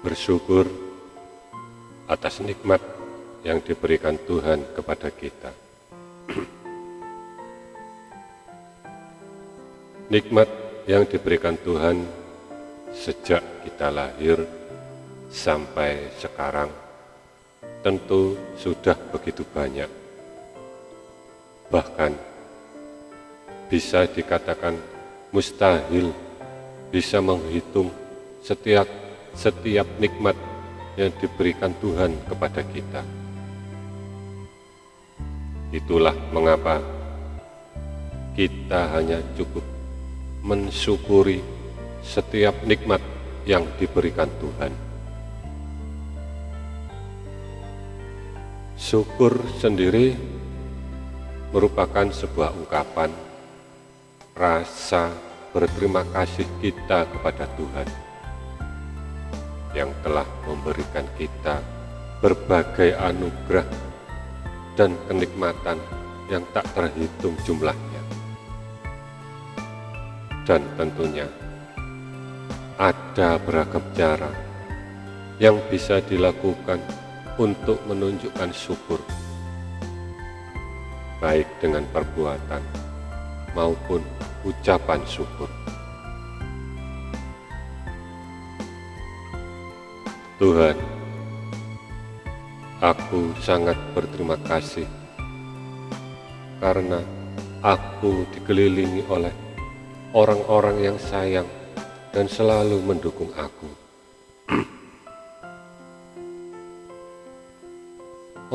Bersyukur atas nikmat yang diberikan Tuhan kepada kita. Nikmat yang diberikan Tuhan sejak kita lahir sampai sekarang tentu sudah begitu banyak. Bahkan bisa dikatakan mustahil bisa menghitung setiap nikmat yang diberikan Tuhan kepada kita. Itulah mengapa kita hanya cukup mensyukuri setiap nikmat yang diberikan Tuhan. Syukur sendiri merupakan sebuah ungkapan rasa berterima kasih kita kepada Tuhan yang telah memberikan kita berbagai anugerah dan kenikmatan yang tak terhitung jumlahnya. Dan tentunya ada beragam cara yang bisa dilakukan untuk menunjukkan syukur, baik dengan perbuatan maupun ucapan syukur. Tuhan, aku sangat berterima kasih karena aku dikelilingi oleh orang-orang yang sayang dan selalu mendukung aku.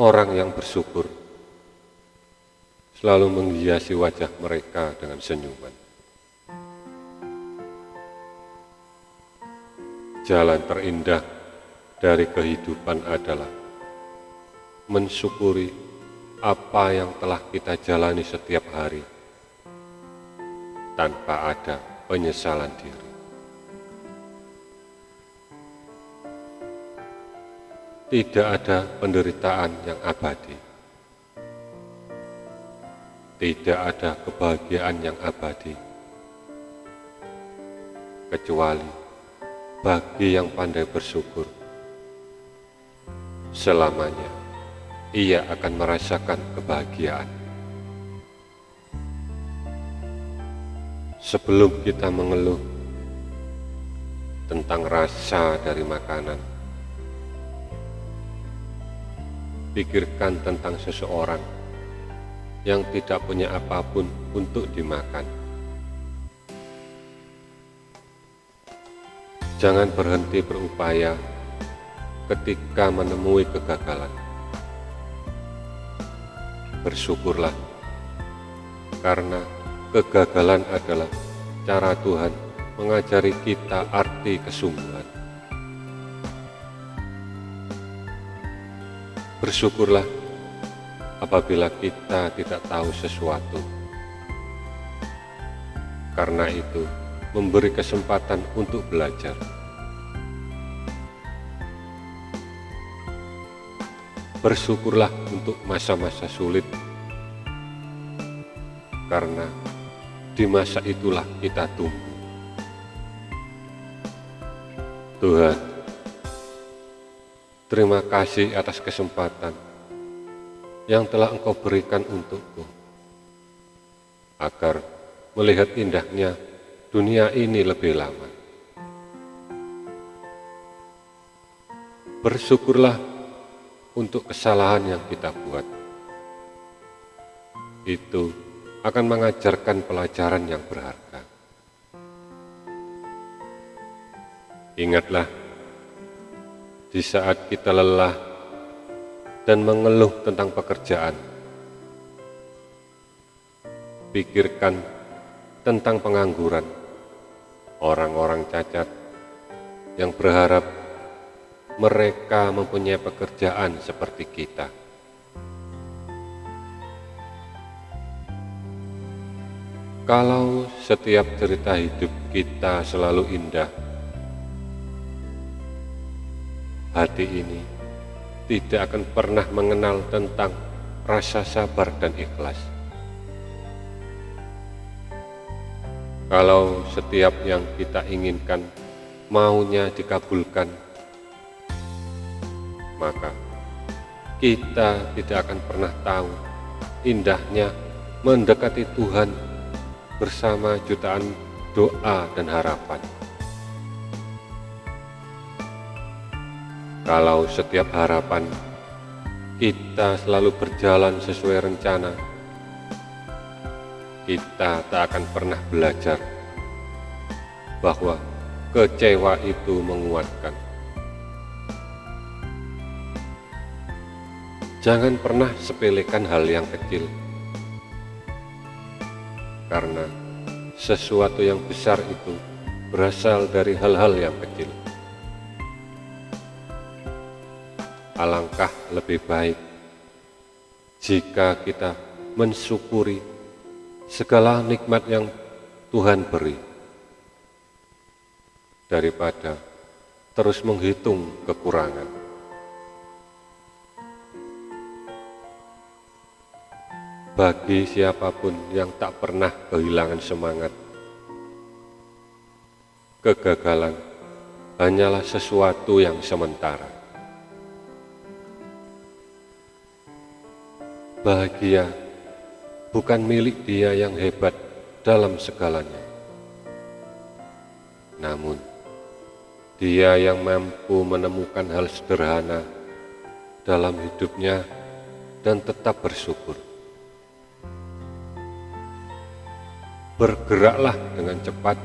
Orang yang bersyukur selalu menghiasi wajah mereka dengan senyuman. Jalan terindah dari kehidupan adalah mensyukuri apa yang telah kita jalani setiap hari tanpa ada penyesalan diri. Tidak ada penderitaan yang abadi. Tidak ada kebahagiaan yang abadi. Kecuali bagi yang pandai bersyukur, selamanya ia akan merasakan kebahagiaan. Sebelum kita mengeluh tentang rasa dari makanan, pikirkan tentang seseorang yang tidak punya apapun untuk dimakan. Jangan berhenti berupaya ketika menemui kegagalan. Bersyukurlah, karena kegagalan adalah cara Tuhan mengajari kita arti kesungguhan. Bersyukurlah apabila kita tidak tahu sesuatu. Karena itu, memberi kesempatan untuk belajar. Bersyukurlah untuk masa-masa sulit, karena di masa itulah kita tumbuh. Tuhan, terima kasih atas kesempatan yang telah Engkau berikan untukku, agar melihat indahnya dunia ini lebih lama. Bersyukurlah untuk kesalahan yang kita buat. Itu akan mengajarkan pelajaran yang berharga. Ingatlah, di saat kita lelah dan mengeluh tentang pekerjaan, pikirkan tentang pengangguran, orang-orang cacat yang berharap mereka mempunyai pekerjaan seperti kita. Kalau setiap cerita hidup kita selalu indah, hati ini tidak akan pernah mengenal tentang rasa sabar dan ikhlas. Kalau setiap yang kita inginkan maunya dikabulkan, maka kita tidak akan pernah tahu indahnya mendekati Tuhan bersama jutaan doa dan harapan. Kalau setiap harapan kita selalu berjalan sesuai rencana, kita tak akan pernah belajar bahwa kecewa itu menguatkan. Jangan pernah sepelekan hal yang kecil, karena sesuatu yang besar itu berasal dari hal-hal yang kecil. Alangkah lebih baik jika kita mensyukuri segala nikmat yang Tuhan beri, daripada terus menghitung kekurangan. Bagi siapapun yang tak pernah kehilangan semangat, kegagalan hanyalah sesuatu yang sementara. Bahagia bukan milik dia yang hebat dalam segalanya, namun dia yang mampu menemukan hal sederhana dalam hidupnya dan tetap bersyukur. Bergeraklah dengan cepat,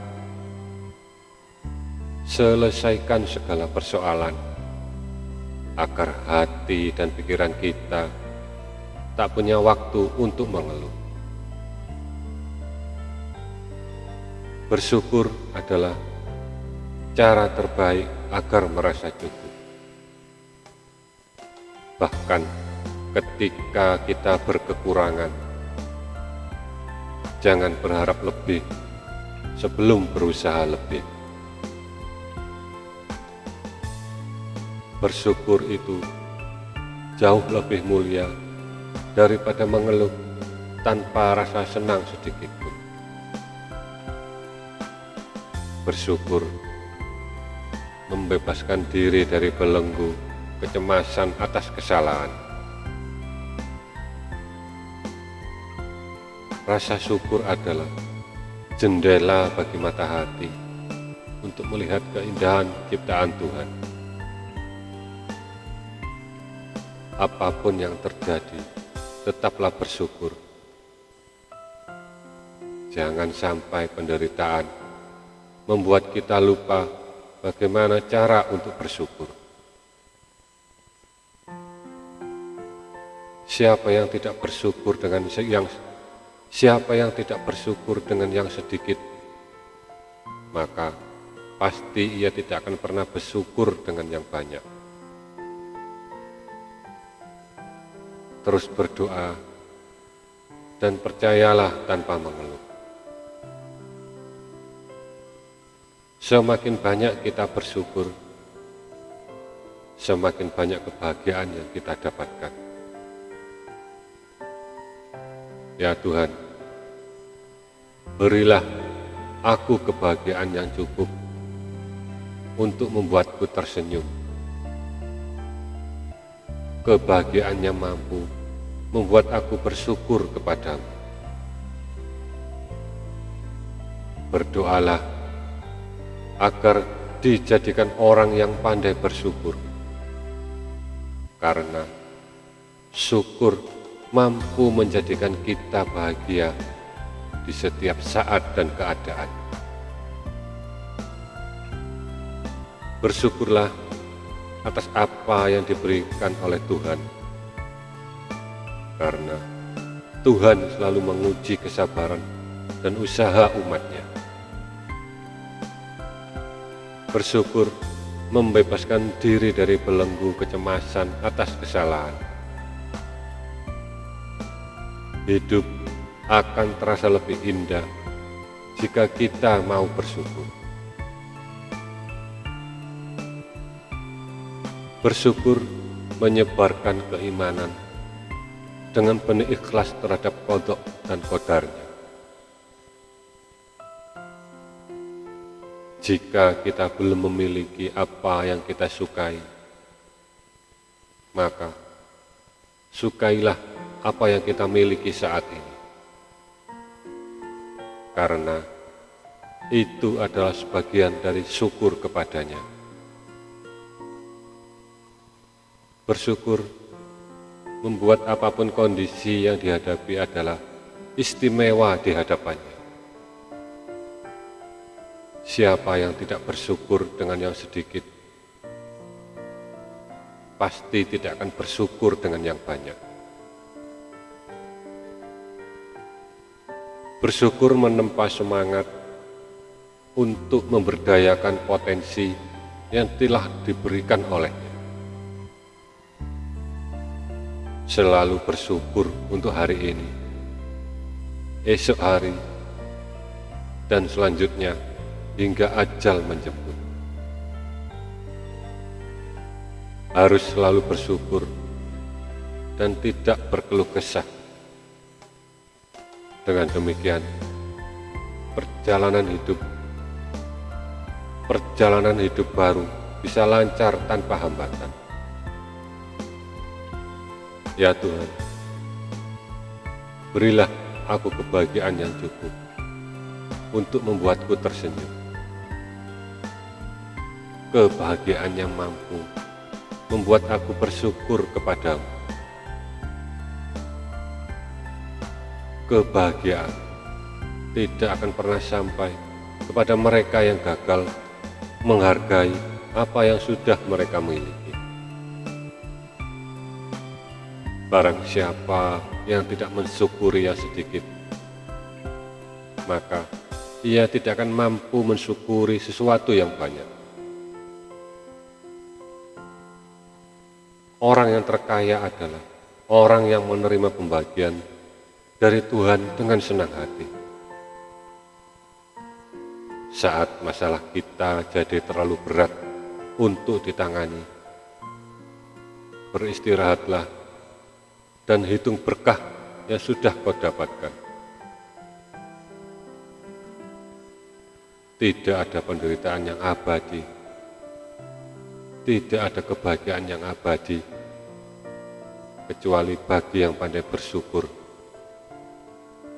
selesaikan segala persoalan, agar hati dan pikiran kita tak punya waktu untuk mengeluh. Bersyukur adalah cara terbaik agar merasa cukup. Bahkan ketika kita berkekurangan, jangan berharap lebih sebelum berusaha lebih. Bersyukur itu jauh lebih mulia daripada mengeluh tanpa rasa senang sedikit pun. Bersyukur membebaskan diri dari belenggu kecemasan atas kesalahan. Rasa syukur adalah jendela bagi mata hati untuk melihat keindahan ciptaan Tuhan. Apapun yang terjadi, tetaplah bersyukur. Jangan sampai penderitaan membuat kita lupa bagaimana cara untuk bersyukur. Siapa yang tidak bersyukur dengan yang sedikit, maka pasti ia tidak akan pernah bersyukur dengan yang banyak. Terus berdoa dan percayalah tanpa mengeluh. Semakin banyak kita bersyukur, semakin banyak kebahagiaan yang kita dapatkan. Ya Tuhan, berilah aku kebahagiaan yang cukup untuk membuatku tersenyum. Kebahagiaan yang mampu membuat aku bersyukur kepadamu. Berdoalah agar dijadikan orang yang pandai bersyukur, karena syukur mampu menjadikan kita bahagia di setiap saat dan keadaan. Bersyukurlah atas apa yang diberikan oleh Tuhan, karena Tuhan selalu menguji kesabaran dan usaha umatnya. Bersyukur membebaskan diri dari belenggu kecemasan atas kesalahan. Hidup akan terasa lebih indah jika kita mau bersyukur. Bersyukur menyebarkan keimanan dengan penuh ikhlas terhadap qada dan qadarnya. Jika kita belum memiliki apa yang kita sukai, maka sukailah apa yang kita miliki saat ini, karena itu adalah sebagian dari syukur kepadanya. Bersyukur membuat apapun kondisi yang dihadapi adalah istimewa di hadapannya. Siapa yang tidak bersyukur dengan yang sedikit, pasti tidak akan bersyukur dengan yang banyak. Bersyukur menempa semangat untuk memberdayakan potensi yang telah diberikan olehnya. Selalu bersyukur untuk hari ini, esok hari, dan selanjutnya hingga ajal menjemput. Harus selalu bersyukur dan tidak berkeluh kesah. Dengan demikian, perjalanan hidup baru bisa lancar tanpa hambatan. Ya Tuhan, berilah aku kebahagiaan yang cukup untuk membuatku tersenyum. Kebahagiaan yang mampu membuat aku bersyukur kepadamu. Kebahagiaan tidak akan pernah sampai kepada mereka yang gagal menghargai apa yang sudah mereka miliki. Barang siapa yang tidak mensyukuri yang sedikit, maka ia tidak akan mampu mensyukuri sesuatu yang banyak. Orang yang terkaya adalah orang yang menerima pembagian dari Tuhan dengan senang hati. Saat masalah kita jadi terlalu berat untuk ditangani, beristirahatlah dan hitung berkah yang sudah kau dapatkan. Tidak ada penderitaan yang abadi, tidak ada kebahagiaan yang abadi, kecuali bagi yang pandai bersyukur.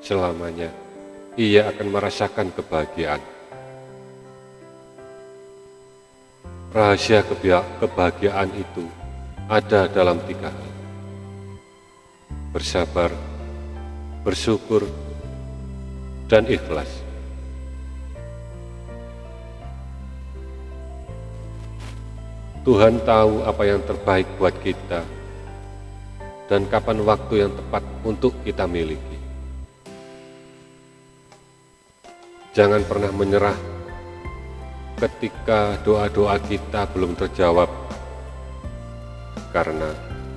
Selamanya ia akan merasakan kebahagiaan. Rahasia kebahagiaan itu ada dalam 3 hal: bersabar, bersyukur, dan ikhlas. Tuhan tahu apa yang terbaik buat kita dan kapan waktu yang tepat untuk kita miliki. Jangan pernah menyerah ketika doa-doa kita belum terjawab, karena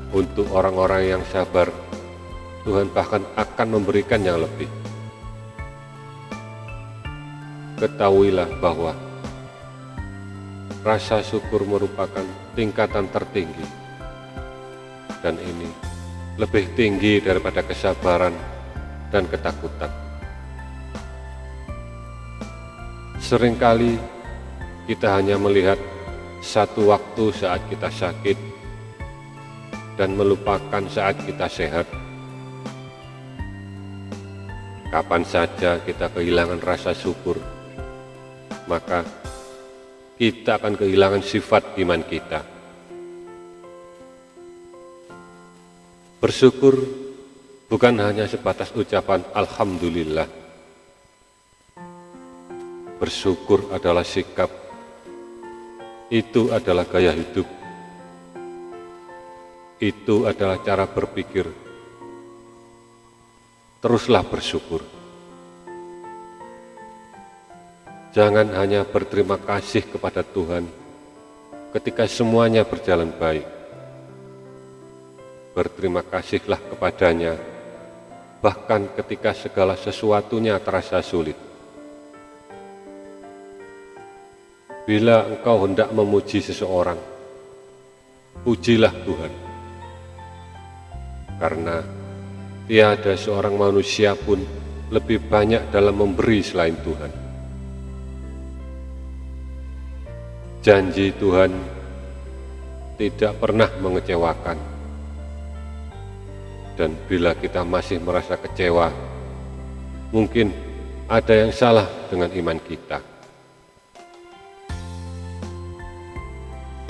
untuk orang-orang yang sabar, Tuhan bahkan akan memberikan yang lebih. Ketahuilah bahwa rasa syukur merupakan tingkatan tertinggi, dan ini lebih tinggi daripada kesabaran dan ketakutan. Seringkali kita hanya melihat satu waktu saat kita sakit dan melupakan saat kita sehat. Kapan saja kita kehilangan rasa syukur, maka kita akan kehilangan sifat iman kita. Bersyukur bukan hanya sebatas ucapan Alhamdulillah. Bersyukur adalah sikap, itu adalah gaya hidup, itu adalah cara berpikir. Teruslah bersyukur. Jangan hanya berterima kasih kepada Tuhan ketika semuanya berjalan baik. Berterima kasihlah kepadanya bahkan ketika segala sesuatunya terasa sulit. Bila engkau hendak memuji seseorang, pujilah Tuhan. Karena tiada seorang manusia pun lebih banyak dalam memberi selain Tuhan. Janji Tuhan tidak pernah mengecewakan. Dan bila kita masih merasa kecewa, mungkin ada yang salah dengan iman kita.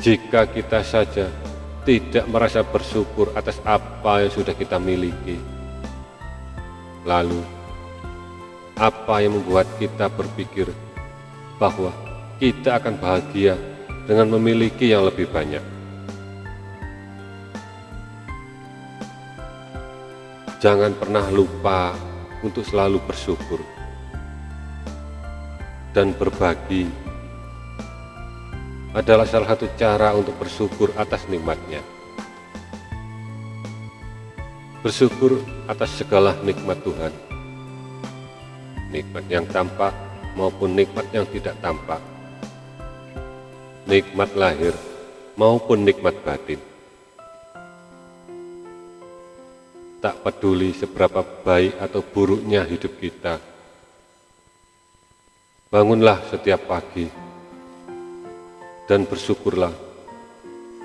Jika kita saja tidak merasa bersyukur atas apa yang sudah kita miliki, lalu apa yang membuat kita berpikir bahwa kita akan bahagia dengan memiliki yang lebih banyak? Jangan pernah lupa untuk selalu bersyukur dan berbagi adalah salah satu cara untuk bersyukur atas nikmat-Nya. Bersyukur atas segala nikmat Tuhan, nikmat yang tampak maupun nikmat yang tidak tampak, nikmat lahir maupun nikmat batin. Tak peduli seberapa baik atau buruknya hidup kita, bangunlah setiap pagi dan bersyukurlah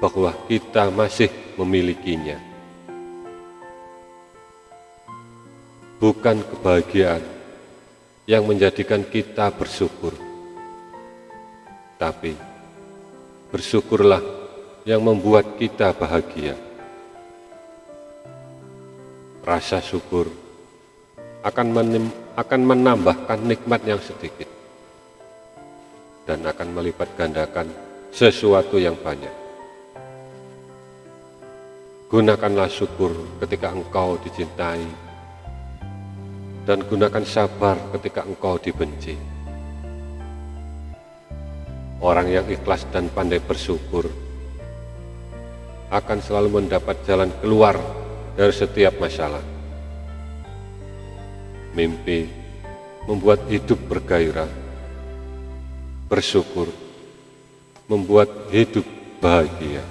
bahwa kita masih memilikinya. Bukan kebahagiaan yang menjadikan kita bersyukur, tapi bersyukurlah yang membuat kita bahagia. Rasa syukur akan menambahkan nikmat yang sedikit dan akan melipat gandakan sesuatu yang banyak. Gunakanlah syukur ketika engkau dicintai, dan gunakan sabar ketika engkau dibenci. Orang yang ikhlas dan pandai bersyukur akan selalu mendapat jalan keluar dari setiap masalah. Mimpi membuat hidup bergairah. Bersyukur membuat hidup bahagia.